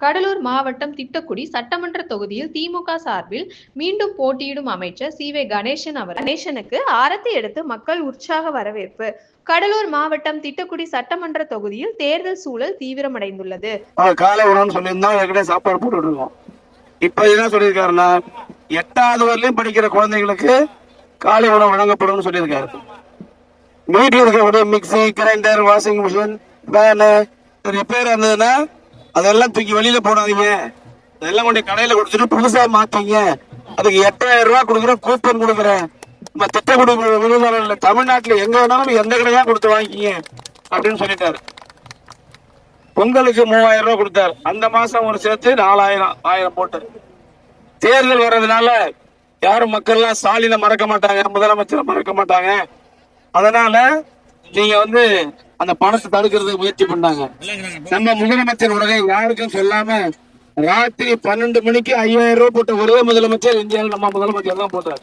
கடலூர் மாவட்டம் திட்டக்குடி சட்டமன்ற தொகுதியில் திமுக சார்பில் மீண்டும் போட்டியிடும் அமைச்சர் சி.வே. கணேசனுக்கு ஆரத்தி எடுத்து மக்கள் உற்சாக வரவேற்பு. கடலூர் மாவட்டம் திட்டக்குடி சட்டமன்ற தொகுதியில் தேர்தல் சூழல் தீவிரமடைந்துள்ளது. காலை உணவு சொல்லியிருந்தா சாப்பாடு போட்டு இருக்கோம். இப்ப என்ன சொல்லியிருக்காருன்னா 8வது வரலையும் படிக்கிற குழந்தைகளுக்கு காலை உணவு வழங்கப்படும் சொல்லியிருக்காரு. வீட்டில் இருக்கக்கூடிய mixie, grinder, washing machine, fan repair இருந்ததுன்னா அதெல்லாம் தூக்கி வெளியில போடாதீங்க, அதெல்லாம் கொண்டு கடையில கொடுத்துட்டு புதுசா மாத்தீங்க. அதுக்கு 8000 ரூபாய் கொடுக்குறேன், கூப்பன் கொடுக்குறேன். நம்ம திட்டக்குடி தமிழ்நாட்டுல எங்க வேணாலும் எந்த கடையா கொடுத்து வாங்கிக்கிங்க அப்படின்னு சொல்லிட்டாரு. பொங்கலுக்கு 3000 ரூபாய் கொடுத்தாரு. அந்த மாசம் ஒரு சேர்த்து 4000 போட்டு தேர்தல் வர்றதுனால யாரும் மக்கள்லாம் ஸ்டாலினை மறக்க மாட்டாங்க, முதலமைச்சரை மறக்க மாட்டாங்க. அதனால நீங்க அந்த பணத்தை தடுக்கிறதுக்கு முயற்சி பண்ணாங்க. நம்ம முதலமைச்சர் உடனே யாருக்கும் சொல்லாம ராத்திரி 12 மணிக்கு 5000 ரூபாய் போட்ட ஒரே முதலமைச்சர் இந்தியாவில் நம்ம முதலமைச்சர் தான் போட்டார்.